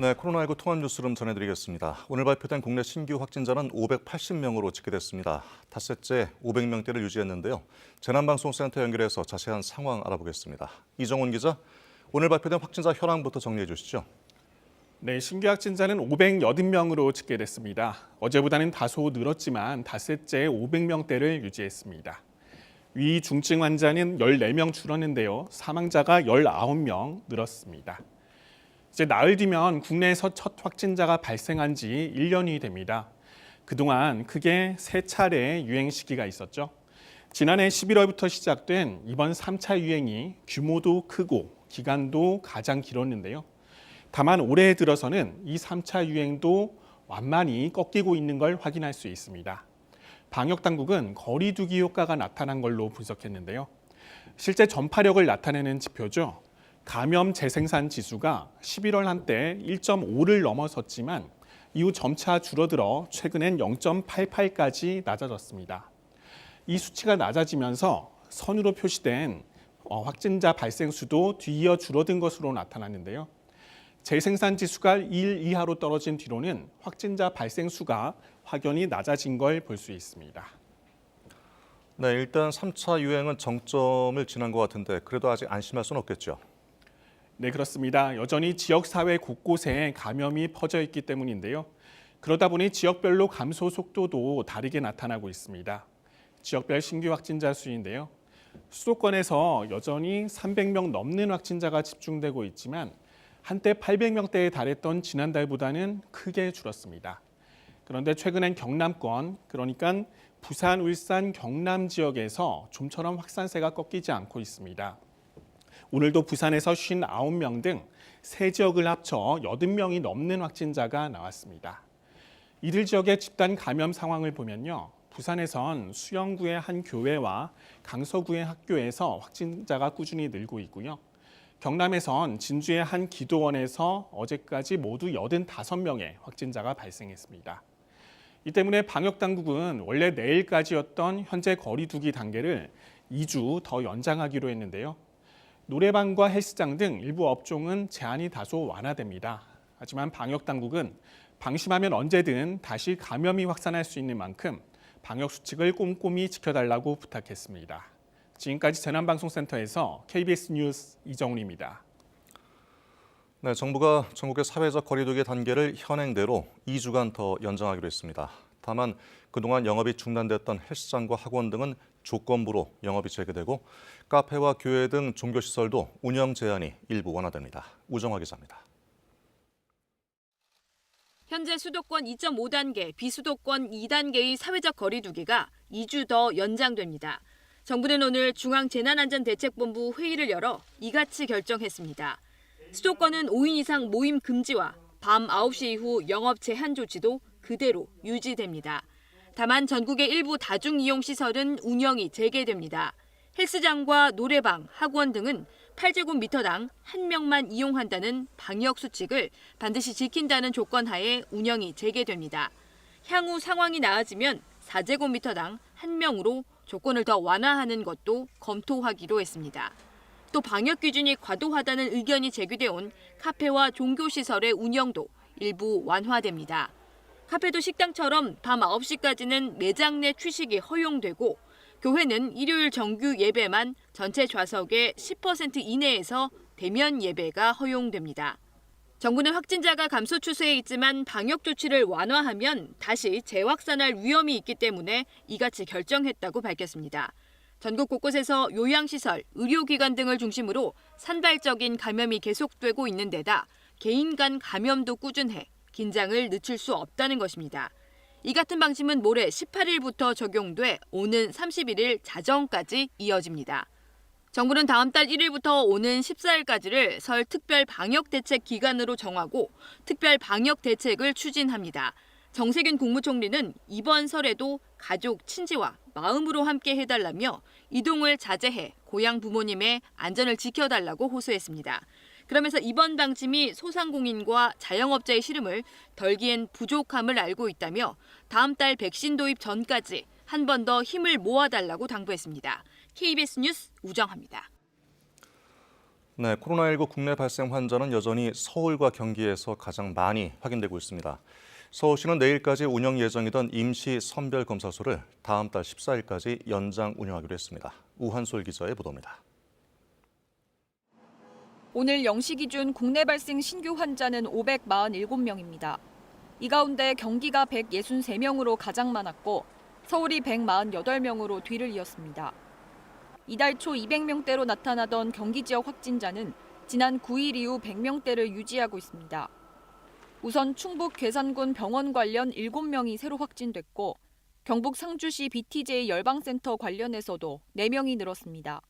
네, 코로나19 통합 뉴스룸 전해드리겠습니다. 오늘 발표된 국내 신규 확진자는 580명으로 집계됐습니다. 닷새째 500명대를 유지했는데요. 재난방송센터 연결해서 자세한 상황 알아보겠습니다. 이정훈 기자, 오늘 발표된 확진자 현황부터 정리해 주시죠. 네, 신규 확진자는 580명으로 집계됐습니다. 어제보다는 다소 늘었지만 닷새째 500명대를 유지했습니다. 위 중증 환자는 14명 줄었는데요. 사망자가 19명 늘었습니다. 이제 나흘 뒤면 국내에서 첫 확진자가 발생한 지 1년이 됩니다. 그동안 크게 세 차례 유행 시기가 있었죠. 지난해 11월부터 시작된 이번 3차 유행이 규모도 크고 기간도 가장 길었는데요. 다만 올해 들어서는 이 3차 유행도 완만히 꺾이고 있는 걸 확인할 수 있습니다. 방역당국은 거리 두기 효과가 나타난 걸로 분석했는데요. 실제 전파력을 나타내는 지표죠. 감염 재생산 지수가 11월 한때 1.5를 넘어섰지만 이후 점차 줄어들어 최근엔 0.88까지 낮아졌습니다. 이 수치가 낮아지면서 선으로 표시된 확진자 발생 수도 뒤이어 줄어든 것으로 나타났는데요. 재생산 지수가 1 이하로 떨어진 뒤로는 확진자 발생 수가 확연히 낮아진 걸 볼 수 있습니다. 네, 일단 3차 유행은 정점을 지난 것 같은데 그래도 아직 안심할 수는 없겠죠. 네, 그렇습니다. 여전히 지역사회 곳곳에 감염이 퍼져 있기 때문인데요. 그러다 보니 지역별로 감소 속도도 다르게 나타나고 있습니다. 지역별 신규 확진자 수인데요. 수도권에서 여전히 300명 넘는 확진자가 집중되고 있지만 한때 800명대에 달했던 지난달보다는 크게 줄었습니다. 그런데 최근엔 경남권, 그러니까 부산, 울산, 경남 지역에서 좀처럼 확산세가 꺾이지 않고 있습니다. 오늘도 부산에서 59명 등 세 지역을 합쳐 80명이 넘는 확진자가 나왔습니다. 이들 지역의 집단 감염 상황을 보면요. 부산에선 수영구의 한 교회와 강서구의 학교에서 확진자가 꾸준히 늘고 있고요. 경남에선 진주의 한 기도원에서 어제까지 모두 85명의 확진자가 발생했습니다. 이 때문에 방역당국은 원래 내일까지였던 현재 거리 두기 단계를 2주 더 연장하기로 했는데요. 노래방과 헬스장 등 일부 업종은 제한이 다소 완화됩니다. 하지만 방역당국은 방심하면 언제든 다시 감염이 확산할 수 있는 만큼 방역 수칙을 꼼꼼히 지켜달라고 부탁했습니다. 지금까지 재난방송센터에서 KBS 뉴스 이정훈입니다. 네, 정부가 전국의 사회적 거리두기 단계를 현행대로 2주간 더 연장하기로 했습니다. 다만 그동안 영업이 중단됐던 헬스장과 학원 등은 조건부로 영업이 재개되고 카페와 교회 등 종교시설도 운영 제한이 일부 완화됩니다. 우정화 기자입니다. 현재 수도권 2.5단계, 비수도권 2단계의 사회적 거리두기가 2주 더 연장됩니다. 정부는 오늘 중앙재난안전대책본부 회의를 열어 이같이 결정했습니다. 수도권은 5인 이상 모임 금지와 밤 9시 이후 영업 제한 조치도 그대로 유지됩니다. 다만 전국의 일부 다중이용시설은 운영이 재개됩니다. 헬스장과 노래방, 학원 등은 8제곱미터당 1명만 이용한다는 방역수칙을 반드시 지킨다는 조건 하에 운영이 재개됩니다. 향후 상황이 나아지면 4제곱미터당 1명으로 조건을 더 완화하는 것도 검토하기로 했습니다. 또 방역 기준이 과도하다는 의견이 제기돼 온 카페와 종교시설의 운영도 일부 완화됩니다. 카페도 식당처럼 밤 9시까지는 매장 내 취식이 허용되고 교회는 일요일 정규 예배만 전체 좌석의 10% 이내에서 대면 예배가 허용됩니다. 정부는 확진자가 감소 추세에 있지만 방역 조치를 완화하면 다시 재확산할 위험이 있기 때문에 이같이 결정했다고 밝혔습니다. 전국 곳곳에서 요양시설, 의료기관 등을 중심으로 산발적인 감염이 계속되고 있는 데다 개인 간 감염도 꾸준해 긴장을 늦출 수 없다는 것입니다. 이 같은 방침은 모레 18일부터 적용돼 오는 31일 자정까지 이어집니다. 정부는 다음 달 1일부터 오는 14일까지를 설 특별 방역 대책 기간으로 정하고 특별 방역 대책을 추진합니다. 정세균 국무총리는 이번 설에도 가족, 친지와 마음으로 함께 해달라며 이동을 자제해 고향 부모님의 안전을 지켜달라고 호소했습니다. 그러면서 이번 방침이 소상공인과 자영업자의 시름을 덜기엔 부족함을 알고 있다며 다음 달 백신 도입 전까지 한 번 더 힘을 모아달라고 당부했습니다. KBS 뉴스 우정화입니다. 네, 코로나19 국내 발생 환자는 여전히 서울과 경기에서 가장 많이 확인되고 있습니다. 서울시는 내일까지 운영 예정이던 임시 선별검사소를 다음 달 14일까지 연장 운영하기로 했습니다. 우한솔 기자의 보도입니다. 오늘 0시 기준 국내 발생 신규 환자는 547명입니다. 이 가운데 경기가 163명으로 가장 많았고 서울이 148명으로 뒤를 이었습니다. 이달 초 200명대로 나타나던 경기 지역 확진자는 지난 9일 이후 100명대를 유지하고 있습니다. 우선 충북 괴산군 병원 관련 7명이 새로 확진됐고 경북 상주시 BTJ 열방센터 관련해서도 4명이 늘었습니다.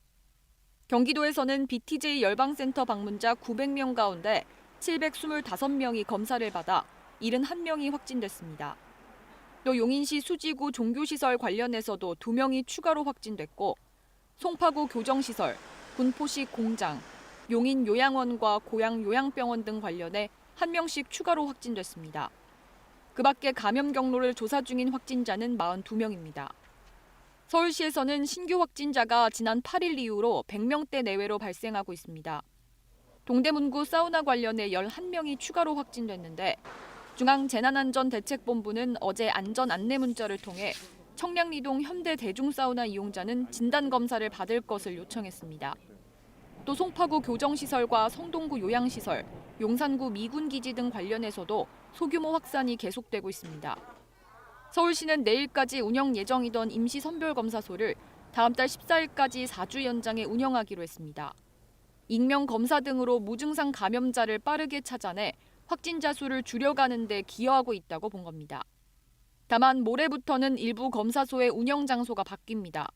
경기도에서는 BTJ 열방센터 방문자 900명 가운데 725명이 검사를 받아 71명이 확진됐습니다. 또 용인시 수지구 종교시설 관련해서도 2명이 추가로 확진됐고 송파구 교정시설, 군포시 공장, 용인 요양원과 고양 요양병원 등 관련해 1명씩 추가로 확진됐습니다. 그 밖에 감염 경로를 조사 중인 확진자는 42명입니다. 서울시에서는 신규 확진자가 지난 8일 이후로 100명대 내외로 발생하고 있습니다. 동대문구 사우나 관련해 11명이 추가로 확진됐는데 중앙재난안전대책본부는 어제 안전 안내 문자를 통해 청량리동 현대대중사우나 이용자는 진단검사를 받을 것을 요청했습니다. 또 송파구 교정시설과 성동구 요양시설, 용산구 미군기지 등 관련해서도 소규모 확산이 계속되고 있습니다. 서울시는 내일까지 운영 예정이던 임시선별검사소를 다음 달 14일까지 4주 연장해 운영하기로 했습니다. 익명검사 등으로 무증상 감염자를 빠르게 찾아내 확진자 수를 줄여가는 데 기여하고 있다고 본 겁니다. 다만 모레부터는 일부 검사소의 운영 장소가 바뀝니다.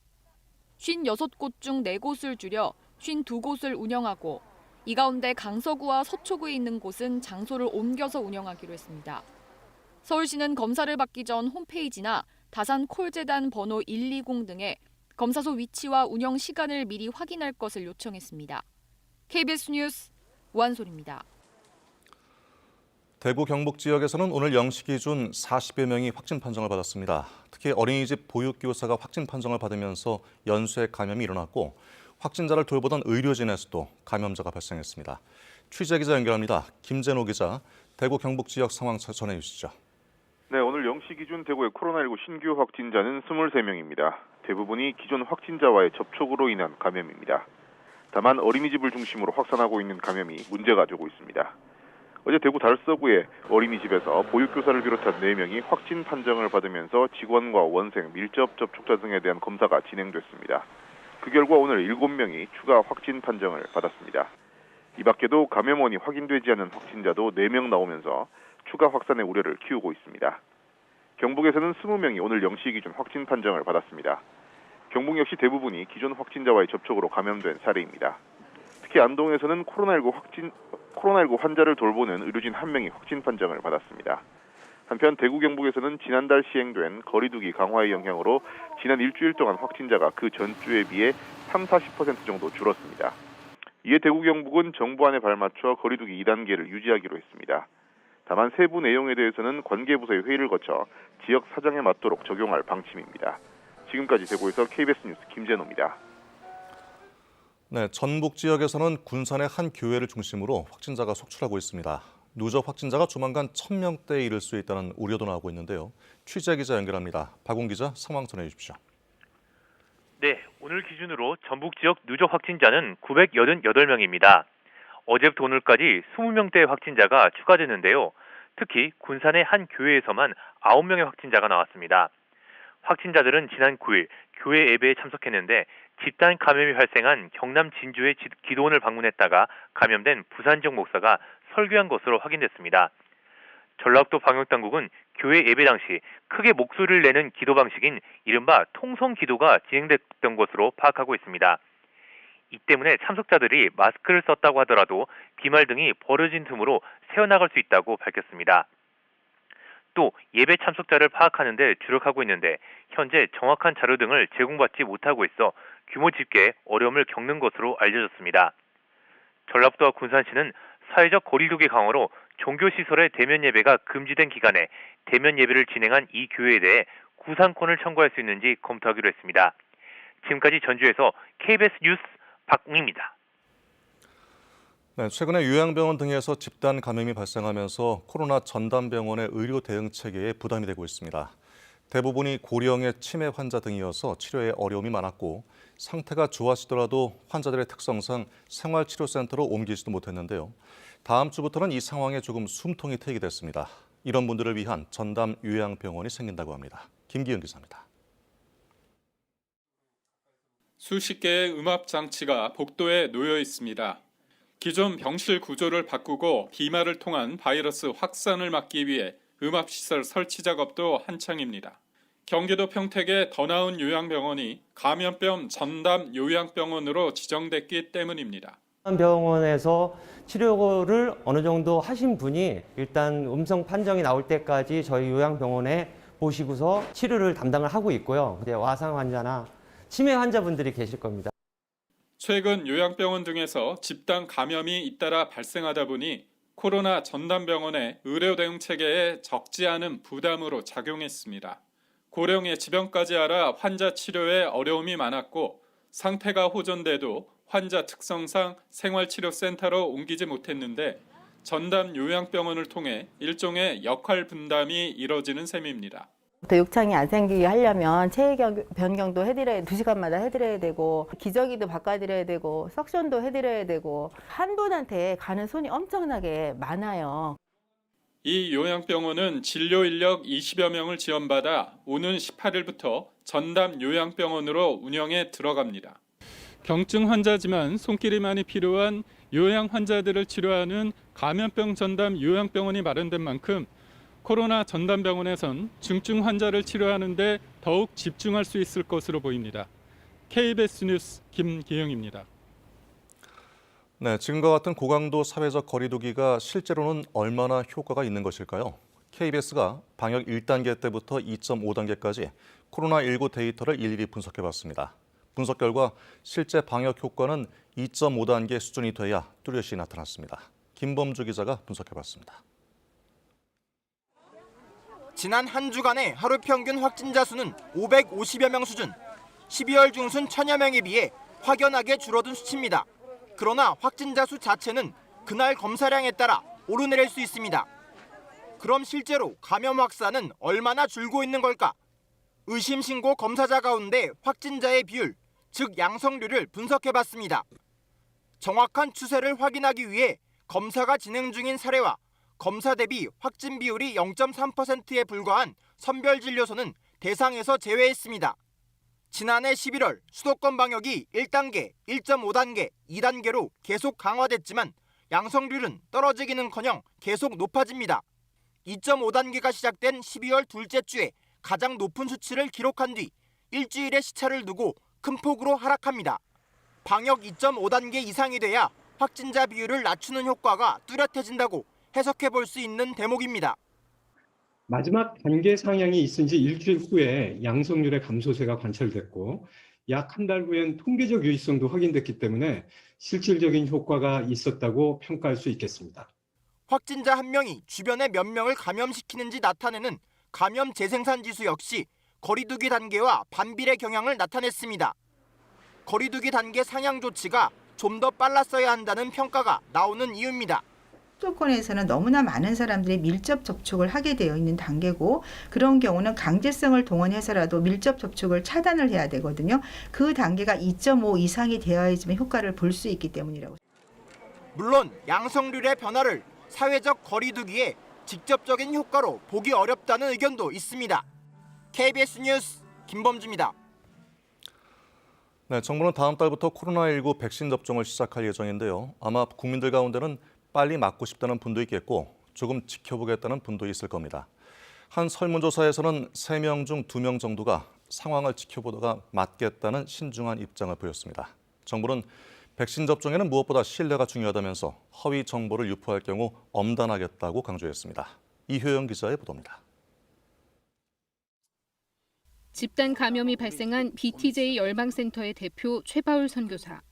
56곳 중 4곳을 줄여 52곳을 운영하고 이 가운데 강서구와 서초구에 있는 곳은 장소를 옮겨서 운영하기로 했습니다. 서울시는 검사를 받기 전 홈페이지나 다산 콜재단 번호 120 등에 검사소 위치와 운영 시간을 미리 확인할 것을 요청했습니다. KBS 뉴스 우한솔입니다. 대구 경북 지역에서는 오늘 0시 기준 40여 명이 확진 판정을 받았습니다. 특히 어린이집 보육교사가 확진 판정을 받으면서 연쇄 감염이 일어났고 확진자를 돌보던 의료진에서도 감염자가 발생했습니다. 취재기자 연결합니다. 김재노 기자, 대구 경북 지역 상황 전해 주시죠. 네, 오늘 0시 기준 대구의 코로나19 신규 확진자는 23명입니다. 대부분이 기존 확진자와의 접촉으로 인한 감염입니다. 다만 어린이집을 중심으로 확산하고 있는 감염이 문제가 되고 있습니다. 어제 대구 달서구의 어린이집에서 보육교사를 비롯한 4명이 확진 판정을 받으면서 직원과 원생, 밀접 접촉자 등에 대한 검사가 진행됐습니다. 그 결과 오늘 7명이 추가 확진 판정을 받았습니다. 이 밖에도 감염원이 확인되지 않은 확진자도 4명 나오면서 추가 확산의 우려를 키우고 있습니다. 경북에서는 20명이 오늘 0시 기준 확진 판정을 받았습니다. 경북 역시 대부분이 기존 확진자와의 접촉으로 감염된 사례입니다. 특히 안동에서는 코로나19 환자를 돌보는 의료진 1명이 확진 판정을 받았습니다. 한편 대구 경북에서는 지난달 시행된 거리두기 강화의 영향으로 지난 일주일 동안 확진자가 그 전주에 비해 30-40% 정도 줄었습니다. 이에 대구 경북은 정부안에 발맞춰 거리두기 2단계를 유지하기로 했습니다. 다만 세부 내용에 대해서는 관계부서의 회의를 거쳐 지역 사정에 맞도록 적용할 방침입니다. 지금까지 대구에서 KBS 뉴스 김재노입니다. 네, 전북 지역에서는 군산의 한 교회를 중심으로 확진자가 속출하고 있습니다. 누적 확진자가 조만간 1000명대에 이를 수 있다는 우려도 나오고 있는데요. 취재 기자 연결합니다. 박웅 기자 상황 전해 주십시오. 네, 오늘 기준으로 전북 지역 누적 확진자는 988명입니다. 어제부터 오늘까지 20명대의 확진자가 추가됐는데요. 특히 군산의 한 교회에서만 9명의 확진자가 나왔습니다. 확진자들은 지난 9일 교회 예배에 참석했는데 집단 감염이 발생한 경남 진주의 기도원을 방문했다가 감염된 부산 지역 목사가 설교한 것으로 확인됐습니다. 전라북도 방역당국은 교회 예배 당시 크게 목소리를 내는 기도 방식인 이른바 통성 기도가 진행됐던 것으로 파악하고 있습니다. 이 때문에 참석자들이 마스크를 썼다고 하더라도 비말 등이 벌어진 틈으로 새어나갈 수 있다고 밝혔습니다. 또 예배 참석자를 파악하는 데 주력하고 있는데 현재 정확한 자료 등을 제공받지 못하고 있어 규모 집계에 어려움을 겪는 것으로 알려졌습니다. 전라북도와 군산시는 사회적 거리두기 강화로 종교시설의 대면 예배가 금지된 기간에 대면 예배를 진행한 이 교회에 대해 구상권을 청구할 수 있는지 검토하기로 했습니다. 지금까지 전주에서 KBS 뉴스 박웅입니다. 네, 최근에 요양병원 등에서 집단 감염이 발생하면서 코로나 전담병원의 의료 대응 체계에 부담이 되고 있습니다. 대부분이 고령의 치매 환자 등이어서 치료에 어려움이 많았고 상태가 좋아지더라도 환자들의 특성상 생활치료센터로 옮기지도 못했는데요. 다음 주부터는 이 상황에 조금 숨통이 트이게 됐습니다. 이런 분들을 위한 전담 요양병원이 생긴다고 합니다. 김기은 기자입니다. 수십 개의 음압 장치가 복도에 놓여 있습니다. 기존 병실 구조를 바꾸고 비말을 통한 바이러스 확산을 막기 위해 음압시설 설치 작업도 한창입니다. 경기도 평택의 더 나은 요양병원이 감염병 전담 요양병원으로 지정됐기 때문입니다. 병원에서 치료를 어느 정도 하신 분이 일단 음성 판정이 나올 때까지 저희 요양병원에 모시고서 치료를 담당을 하고 있고요. 이제 와상 환자나 치매 환자분들이 계실 겁니다. 최근 요양병원 등에서 집단 감염이 잇따라 발생하다 보니 코로나 전담병원의 의료 대응 체계에 적지 않은 부담으로 작용했습니다. 고령의 지병까지 알아 환자 치료에 어려움이 많았고 상태가 호전돼도 환자 특성상 생활치료센터로 옮기지 못했는데 전담 요양병원을 통해 일종의 역할 분담이 이뤄지는 셈입니다. 또 욕창이 안 생기게 하려면 체외 변경도 해드려야 2시간마다 해드려야 되고 기저귀도 바꿔드려야 되고 석션도 해드려야 되고 한 분한테 가는 손이 엄청나게 많아요. 이 요양병원은 진료 인력 20여 명을 지원받아 오는 18일부터 전담 요양병원으로 운영에 들어갑니다. 경증 환자지만 손길이 많이 필요한 요양 환자들을 치료하는 감염병 전담 요양병원이 마련된 만큼 코로나 전담병원에선 중증 환자를 치료하는 데 더욱 집중할 수 있을 것으로 보입니다. KBS 뉴스 김기영입니다. 네, 지금과 같은 고강도 사회적 거리 두기가 실제로는 얼마나 효과가 있는 것일까요? KBS가 방역 1단계 때부터 2.5단계까지 코로나19 데이터를 일일이 분석해봤습니다. 분석 결과 실제 방역 효과는 2.5단계 수준이 돼야 뚜렷이 나타났습니다. 김범주 기자가 분석해봤습니다. 지난 한 주간의 하루 평균 확진자 수는 550여 명 수준, 12월 중순 1000여 명에 비해 확연하게 줄어든 수치입니다. 그러나 확진자 수 자체는 그날 검사량에 따라 오르내릴 수 있습니다. 그럼 실제로 감염 확산은 얼마나 줄고 있는 걸까? 의심 신고 검사자 가운데 확진자의 비율, 즉 양성률을 분석해봤습니다. 정확한 추세를 확인하기 위해 검사가 진행 중인 사례와 검사 대비 확진 비율이 0.3%에 불과한 선별진료소는 대상에서 제외했습니다. 지난해 11월 수도권 방역이 1단계, 1.5단계, 2단계로 계속 강화됐지만 양성률은 떨어지기는커녕 계속 높아집니다. 2.5단계가 시작된 12월 둘째 주에 가장 높은 수치를 기록한 뒤 일주일의 시차를 두고 큰 폭으로 하락합니다. 방역 2.5단계 이상이 돼야 확진자 비율을 낮추는 효과가 뚜렷해진다고 해석해 볼 수 있는 대목입니다. 마지막 단계 상향이 있은 지 일주일 후에 양성률의 감소세가 관찰됐고 약 한 달 후엔 통계적 유의성도 확인됐기 때문에 실질적인 효과가 있었다고 평가할 수 있겠습니다. 확진자 한 명이 주변에 몇 명을 감염시키는지 나타내는 감염 재생산 지수 역시 거리두기 단계와 반비례 경향을 나타냈습니다. 거리두기 단계 상향 조치가 좀 더 빨랐어야 한다는 평가가 나오는 이유입니다. 수도권에서는 너무나 많은 사람들이 밀접 접촉을 하게 되어 있는 단계고 그런 경우는 강제성을 동원해서라도 밀접 접촉을 차단을 해야 되거든요. 그 단계가 2.5 이상이 되어야지만 효과를 볼 수 있기 때문이라고. 물론 양성률의 변화를 사회적 거리두기에 직접적인 효과로 보기 어렵다는 의견도 있습니다. KBS 뉴스 김범주입니다. 네, 정부는 다음 달부터 코로나19 백신 접종을 시작할 예정인데요. 아마 국민들 가운데는 빨리 맞고 싶다는 분도 있겠고 조금 지켜보겠다는 분도 있을 겁니다. 한 설문조사에서는 3명 중 2명 정도가 상황을 지켜보다가 맞겠다는 신중한 입장을 보였습니다. 정부는 백신 접종에는 무엇보다 신뢰가 중요하다면서 허위 정보를 유포할 경우 엄단하겠다고 강조했습니다. 이효영 기자의 보도입니다. 집단 감염이 발생한 BTJ 열방센터의 대표 최바울 선교사.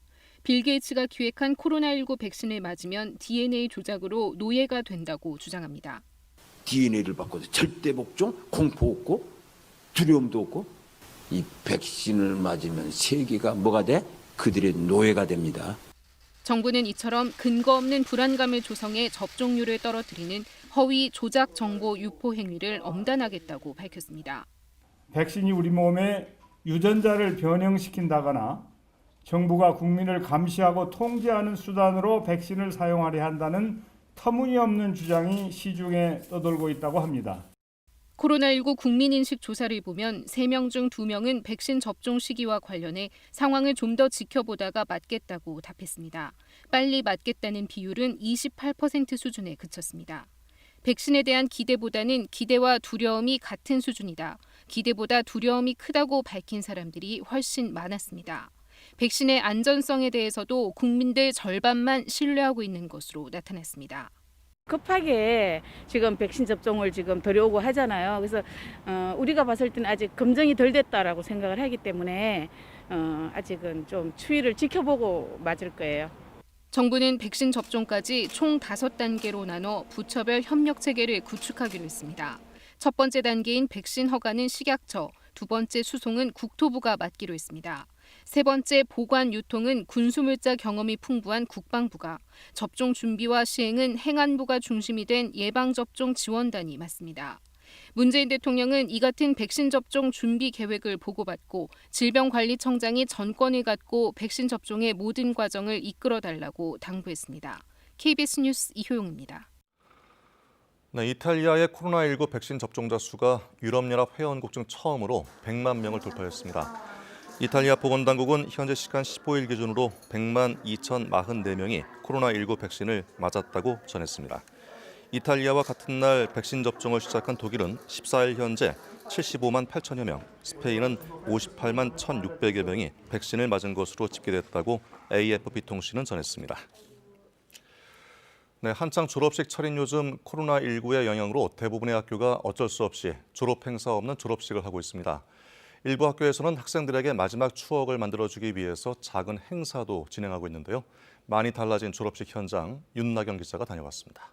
빌 게이츠가 기획한 코로나19 백신을 맞으면 DNA 조작으로 노예가 된다고 주장합니다. DNA를 바꿔서 절대 복종, 공포 없고 두려움도 없고 이 백신을 맞으면 세계가 뭐가 돼? 그들의 노예가 됩니다. 정부는 이처럼 근거 없는 불안감을 조성해 접종률을 떨어뜨리는 허위 조작 정보 유포 행위를 엄단하겠다고 밝혔습니다. 백신이 우리 몸에 유전자를 변형시킨다거나 정부가 국민을 감시하고 통제하는 수단으로 백신을 사용하려 한다는 터무니없는 주장이 시중에 떠돌고 있다고 합니다. 코로나19 국민인식 조사를 보면 3명 중 2명은 백신 접종 시기와 관련해 상황을 좀 더 지켜보다가 맞겠다고 답했습니다. 빨리 맞겠다는 비율은 28% 수준에 그쳤습니다. 백신에 대한 기대보다는 기대와 두려움이 같은 수준이다. 기대보다 두려움이 크다고 밝힌 사람들이 훨씬 많았습니다. 백신의 안전성에 대해서도 국민들 절반만 신뢰하고 있는 것으로 나타났습니다. 급하게 지금 백신 접종을 지금 들여오고 하잖아요. 그래서 우리가 봤을 때는 아직 검증이 덜 됐다라고 생각을 하기 때문에 아직은 좀 추이를 지켜보고 맞을 거예요. 정부는 백신 접종까지 총 5단계로 나눠 부처별 협력 체계를 구축하기로 했습니다. 첫 번째 단계인 백신 허가는 식약처, 두 번째 수송은 국토부가 맡기로 했습니다. 세 번째 보관 유통은 군수물자 경험이 풍부한 국방부가, 접종 준비와 시행은 행안부가 중심이 된 예방접종 지원단이 맡습니다. 문재인 대통령은 이 같은 백신 접종 준비 계획을 보고받고 질병관리청장이 전권을 갖고 백신 접종의 모든 과정을 이끌어달라고 당부했습니다. KBS 뉴스 이효용입니다. 네, 이탈리아의 코로나19 백신 접종자 수가 유럽연합 회원국 중 처음으로 100만 명을 돌파했습니다. 이탈리아 보건당국은 현재 시간 15일 기준으로 100만 2,044명이 코로나19 백신을 맞았다고 전했습니다. 이탈리아와 같은 날 백신 접종을 시작한 독일은 14일 현재 75만 8천여 명, 스페인은 58만 1,600여 명이 백신을 맞은 것으로 집계됐다고 AFP 통신은 전했습니다. 네, 한창 졸업식 차린 요즘 코로나19의 영향으로 대부분의 학교가 어쩔 수 없이 졸업 행사 없는 졸업식을 하고 있습니다. 일부 학교에서는 학생들에게 마지막 추억을 만들어주기 위해서 작은 행사도 진행하고 있는데요. 많이 달라진 졸업식 현장, 윤나경 기자가 다녀왔습니다.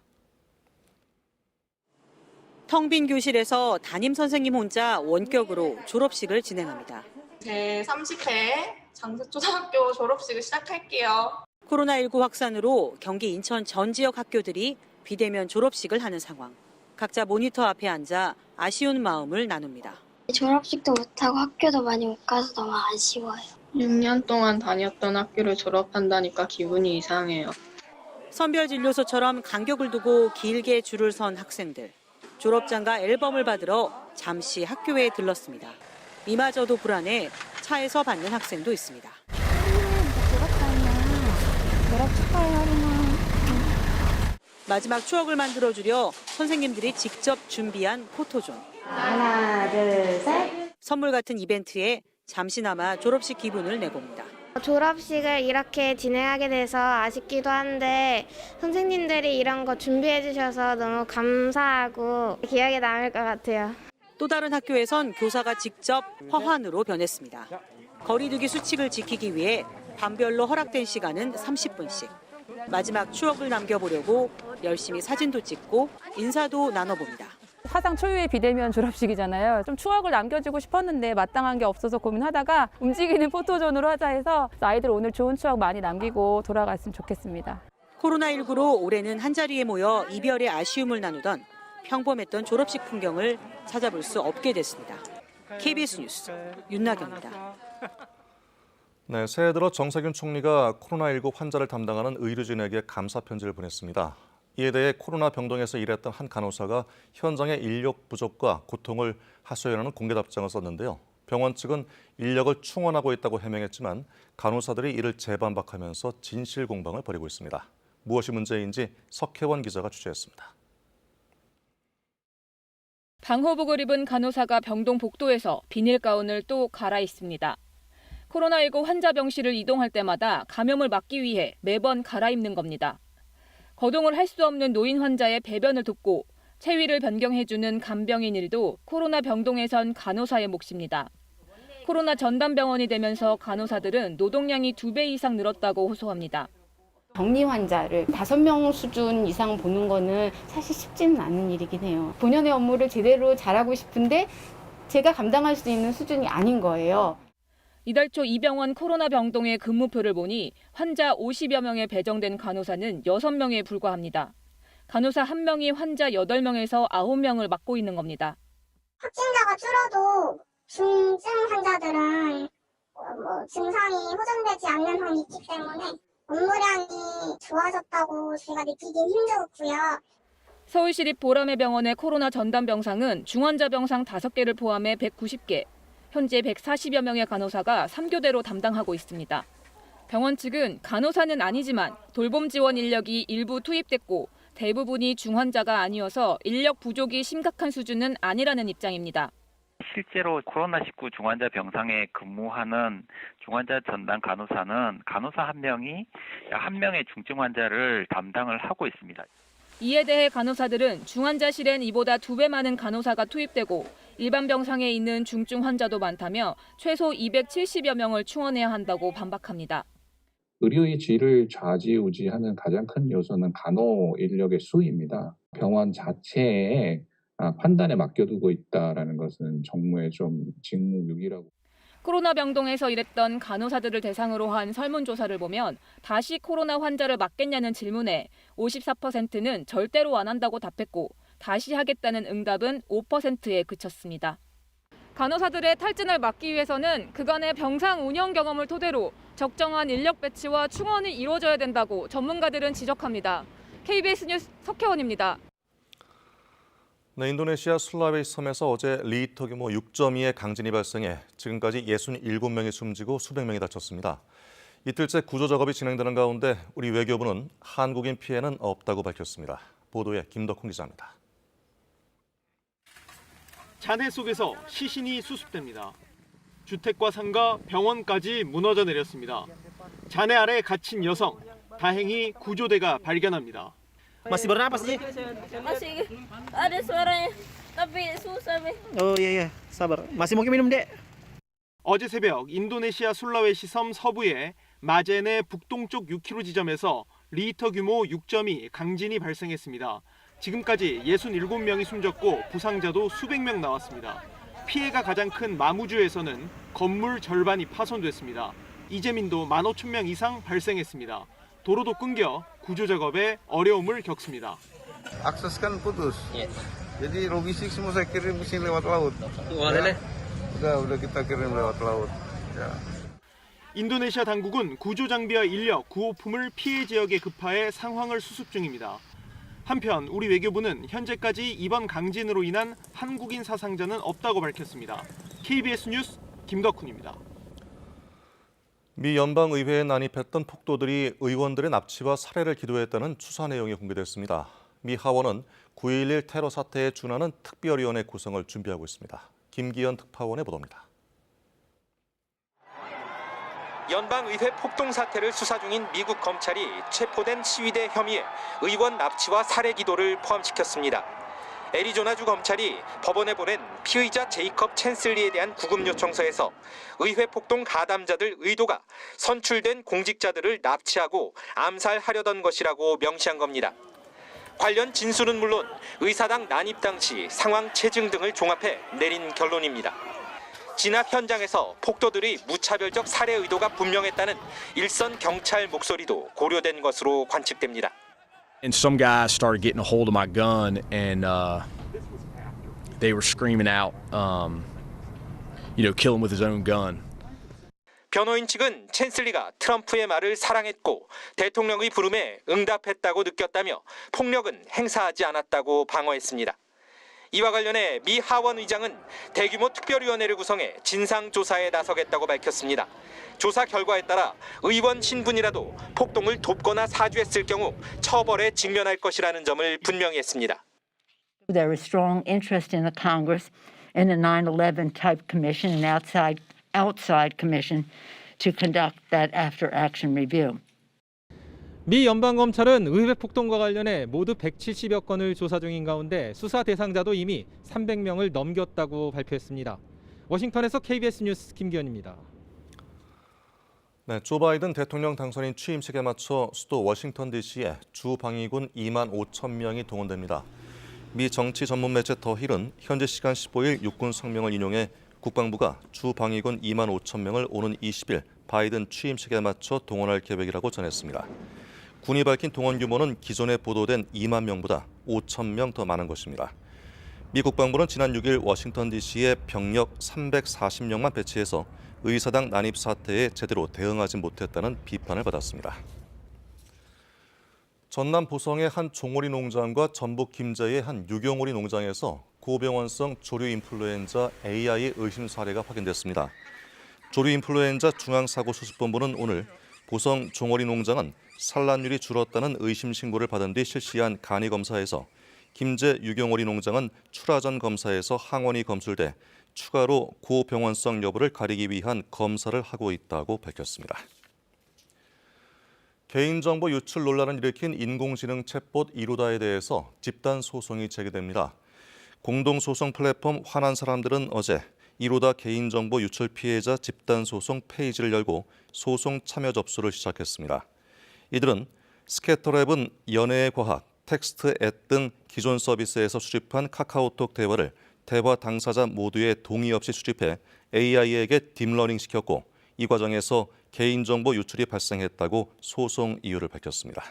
텅 빈 교실에서 담임 선생님 혼자 원격으로 졸업식을 진행합니다. 제 30회 장세초등학교 졸업식을 시작할게요. 코로나19 확산으로 경기 인천 전 지역 학교들이 비대면 졸업식을 하는 상황. 각자 모니터 앞에 앉아 아쉬운 마음을 나눕니다. 졸업식도 못하고 학교도 많이 못 가서 너무 아쉬워요. 6년 동안 다녔던 학교를 졸업한다니까 기분이 이상해요. 선별진료소처럼 간격을 두고 길게 줄을 선 학생들. 졸업장과 앨범을 받으러 잠시 학교에 들렀습니다. 이마저도 불안해 차에서 받는 학생도 있습니다. 졸업 축하해, 하림아. 마지막 추억을 만들어주려 선생님들이 직접 준비한 포토존. 하나, 둘, 셋. 선물 같은 이벤트에 잠시나마 졸업식 기분을 내봅니다. 졸업식을 이렇게 진행하게 돼서 아쉽기도 한데 선생님들이 이런 거 준비해 주셔서 너무 감사하고 기억에 남을 것 같아요. 또 다른 학교에선 교사가 직접 화환으로 변했습니다. 거리두기 수칙을 지키기 위해 반별로 허락된 시간은 30분씩. 마지막 추억을 남겨보려고 열심히 사진도 찍고 인사도 나눠봅니다. 사상 초유의 비대면 졸업식이잖아요. 좀 추억을 남겨주고 싶었는데 마땅한 게 없어서 고민하다가 움직이는 포토존으로 하자 해서 아이들 오늘 좋은 추억 많이 남기고 돌아갔으면 좋겠습니다. 코로나19로 올해는 한자리에 모여 이별의 아쉬움을 나누던 평범했던 졸업식 풍경을 찾아볼 수 없게 됐습니다. KBS 뉴스 윤나경입니다. 네, 새해 들어 정세균 총리가 코로나19 환자를 담당하는 의료진에게 감사 편지를 보냈습니다. 이에 대해 코로나 병동에서 일했던 한 간호사가 현장의 인력 부족과 고통을 하소연하는 공개 답장을 썼는데요. 병원 측은 인력을 충원하고 있다고 해명했지만 간호사들이 이를 재반박하면서 진실 공방을 벌이고 있습니다. 무엇이 문제인지 석혜원 기자가 취재했습니다. 방호복을 입은 간호사가 병동 복도에서 비닐 가운을 또 갈아입습니다. 코로나19 환자 병실을 이동할 때마다 감염을 막기 위해 매번 갈아입는 겁니다. 거동을 할 수 없는 노인 환자의 배변을 돕고 체위를 변경해주는 간병인 일도 코로나 병동에선 간호사의 몫입니다. 코로나 전담병원이 되면서 간호사들은 노동량이 2배 이상 늘었다고 호소합니다. 격리 환자를 5명 수준 이상 보는 거는 사실 쉽지는 않은 일이긴 해요. 본연의 업무를 제대로 잘하고 싶은데 제가 감당할 수 있는 수준이 아닌 거예요. 이달 초 이 병원 코로나 병동의 근무표를 보니 환자 50여 명에 배정된 간호사는 6명에 불과합니다. 간호사 1명이 환자 8명에서 9명을 맡고 있는 겁니다. 확진자가 줄어도 중증 환자들은 증상이 호전되지 않는 한이 있기 때문에 업무량이 좋아졌다고 저희가 느끼긴 힘들었고요. 서울시립 보라매 병원의 코로나 전담 병상은 중환자 병상 5개를 포함해 190개, 현재 140여 명의 간호사가 3교대로 담당하고 있습니다. 병원 측은 간호사는 아니지만 돌봄 지원 인력이 일부 투입됐고 대부분이 중환자가 아니어서 인력 부족이 심각한 수준은 아니라는 입장입니다. 실제로 코로나19 중환자 병상에 근무하는 중환자 전담 간호사는 간호사 한 명이 약 1명의 중증 환자를 담당을 하고 있습니다. 이에 대해 간호사들은 중환자실엔 이보다 2배 많은 간호사가 투입되고 일반 병상에 있는 중증 환자도 많다며 최소 270여 명을 충원해야 한다고 반박합니다. 의료의 질을 좌지우지하는 가장 큰 요소는 간호 인력의 수입니다. 병원 자체의 판단에 맡겨두고 있다는 것은 정말 좀 직무유기라고. 코로나 병동에서 일했던 간호사들을 대상으로 한 설문조사를 보면 다시 코로나 환자를 맡겠냐는 질문에 54%는 절대로 안 한다고 답했고 다시 하겠다는 응답은 5%에 그쳤습니다. 간호사들의 탈진을 막기 위해서는 그간의 병상 운영 경험을 토대로 적정한 인력 배치와 충원이 이루어져야 된다고 전문가들은 지적합니다. KBS 뉴스 석혜원입니다. 네, 인도네시아 술라웨시 섬에서 어제 리히터 규모 6.2의 강진이 발생해 지금까지 67명이 숨지고 수백 명이 다쳤습니다. 이틀째 구조 작업이 진행되는 가운데 우리 외교부는 한국인 피해는 없다고 밝혔습니다. 보도에 김덕훈 기자입니다. 잔해 속에서 시신이 수습됩니다. 주택과 상가, 병원까지 무너져 내렸습니다. 잔해 아래 갇힌 여성, 다행히 구조대가 발견합니다. Masih bernapas sih? Masih ada suaranya, tapi susah. Oh iya, sabar. Masih mungkin minum dek. 어제 새벽 인도네시아 술라웨시 섬 서부의 마제네 북동쪽 6km 지점에서 리히터 규모 6.2 강진이 발생했습니다. 지금까지 67명이 숨졌고 부상자도 수백 명 나왔습니다. 피해가 가장 큰 마무주에서는 건물 절반이 파손됐습니다. 이재민도 15,000명 이상 발생했습니다. 도로도 끊겨 구조 작업에 어려움을 겪습니다. Akses kan putus. Jadi logistik semua saya kirim ke sini lewat laut. Udah kita kirim lewat laut. 인도네시아 당국은 구조 장비와 인력, 구호품을 피해 지역에 급파해 상황을 수습 중입니다. 한편 우리 외교부는 현재까지 이번 강진으로 인한 한국인 사상자는 없다고 밝혔습니다. KBS 뉴스 김덕훈입니다. 미 연방의회에 난입했던 폭도들이 의원들의 납치와 살해를 기도했다는 추사 내용이 공개됐습니다. 미 하원은 9.11 테러 사태에 준하는 특별위원회 구성을 준비하고 있습니다. 김기현 특파원의 보도입니다. 연방의회 폭동 사태를 수사 중인 미국 검찰이 체포된 시위대 혐의에 의원 납치와 살해 기도를 포함시켰습니다. 애리조나주 검찰이 법원에 보낸 피의자 제이컵 챈슬리에 대한 구금 요청서에서 의회 폭동 가담자들 의도가 선출된 공직자들을 납치하고 암살하려던 것이라고 명시한 겁니다. 관련 진술은 물론 의사당 난입 당시 상황 체증 등을 종합해 내린 결론입니다. 진압 현장에서 폭도들이 무차별적 살해 의도가 분명했다는 일선 경찰 목소리도 고려된 것으로 관측됩니다. And some guys started getting a hold of my gun, and they were screaming out, kill him with his own gun. 변호인 측은 챈슬리가 트럼프의 말을 사랑했고 대통령의 부름에 응답했다고 느꼈다며 폭력은 행사하지 않았다고 방어했습니다. 이와 관련해 미 하원 의장은 대규모 특별위원회를 구성해 진상조사에 나서겠다고 밝혔습니다. 조사 결과에 따라 의원 신분이라도 폭동을 돕거나 사주했을 경우 처벌에 직면할 것이라는 점을 분명히 했습니다. There is strong interest in the Congress in a 9/11 type commission, an outside commission to conduct that after action review. 미 연방검찰은 의회 폭동과 관련해 모두 170여 건을 조사 중인 가운데 수사 대상자도 이미 300명을 넘겼다고 발표했습니다. 워싱턴에서 KBS 뉴스 김기현입니다. 네, 조 바이든 대통령 당선인 취임식에 맞춰 수도 워싱턴 DC에 주 방위군 2만 5천 명이 동원됩니다. 미 정치 전문 매체 더 힐은 현지 시간 15일 육군 성명을 인용해 국방부가 주 방위군 2만 5천 명을 오는 20일 바이든 취임식에 맞춰 동원할 계획이라고 전했습니다. 군이 밝힌 동원 규모는 기존에 보도된 2만 명보다 5천 명 더 많은 것입니다. 미 국방부는 지난 6일 워싱턴 DC에 병력 340명만 배치해서 의사당 난입 사태에 제대로 대응하지 못했다는 비판을 받았습니다. 전남 보성의 한 종오리 농장과 전북 김제의 한 유경오리 농장에서 고병원성 조류 인플루엔자 AI 의심 사례가 확인됐습니다. 조류 인플루엔자 중앙사고수습본부는 오늘 보성 종오리 농장은 산란율이 줄었다는 의심 신고를 받은 뒤 실시한 간이 검사에서 김제 유경오리 농장은 출하전 검사에서 항원이 검출돼 추가로 고병원성 여부를 가리기 위한 검사를 하고 있다고 밝혔습니다. 개인정보 유출 논란을 일으킨 인공지능 챗봇 이루다에 대해서 집단 소송이 제기됩니다. 공동소송 플랫폼 화난 사람들은 어제 이루다 개인정보 유출 피해자 집단 소송 페이지를 열고 소송 참여 접수를 시작했습니다. 이들은 스캐터랩은 연애의 과학, 텍스트 앱 등 기존 서비스에서 수집한 카카오톡 대화를 대화 당사자 모두의 동의 없이 수집해 AI에게 딥러닝 시켰고 이 과정에서 개인정보 유출이 발생했다고 소송 이유를 밝혔습니다.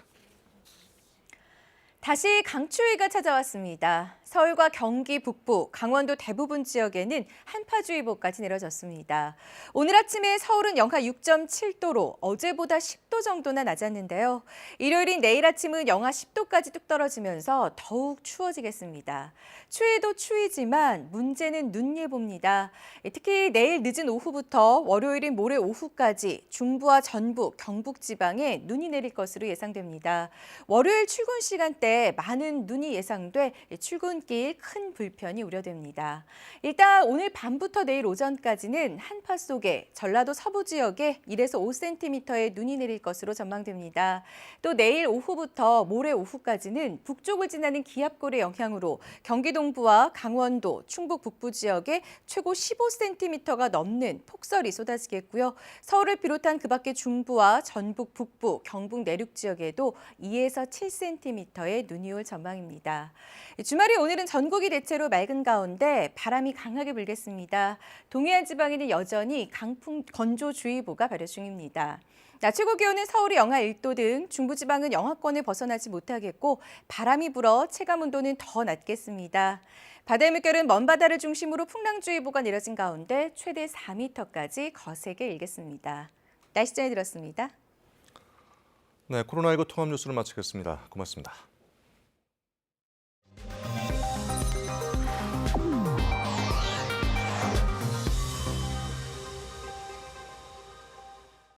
다시 강추위가 찾아왔습니다. 서울과 경기 북부, 강원도 대부분 지역에는 한파주의보까지 내려졌습니다. 오늘 아침에 서울은 영하 6.7도로 어제보다 10도 정도나 낮았는데요. 일요일인 내일 아침은 영하 10도까지 뚝 떨어지면서 더욱 추워지겠습니다. 추위도 추위지만 문제는 눈 예보입니다. 특히 내일 늦은 오후부터 월요일인 모레 오후까지 중부와 전북, 경북 지방에 눈이 내릴 것으로 예상됩니다. 월요일 출근 시간대 많은 눈이 예상돼 출근길 큰 불편이 우려됩니다. 일단 오늘 밤부터 내일 오전까지는 한파 속에 전라도 서부 지역에 1에서 5cm의 눈이 내릴 것으로 전망됩니다. 또 내일 오후부터 모레 오후까지는 북쪽을 지나는 기압골의 영향으로 경기 동부와 강원도, 충북 북부 지역에 최고 15cm가 넘는 폭설이 쏟아지겠고요. 서울을 비롯한 그 밖의 중부와 전북 북부, 경북 내륙 지역에도 2에서 7cm의 눈이 올 전망입니다. 주말이 오늘은 전국이 대체로 맑은 가운데 바람이 강하게 불겠습니다. 동해안 지방에는 여전히 강풍 건조주의보가 발효 중입니다. 낮 최고 기온은 서울이 영하 1도 등 중부지방은 영하권을 벗어나지 못하겠고 바람이 불어 체감 온도는 더 낮겠습니다. 바다의 물결은 먼바다를 중심으로 풍랑주의보가 내려진 가운데 최대 4m까지 거세게 일겠습니다. 날씨 전해드렸습니다. 네, 코로나19 통합 뉴스를 마치겠습니다. 고맙습니다.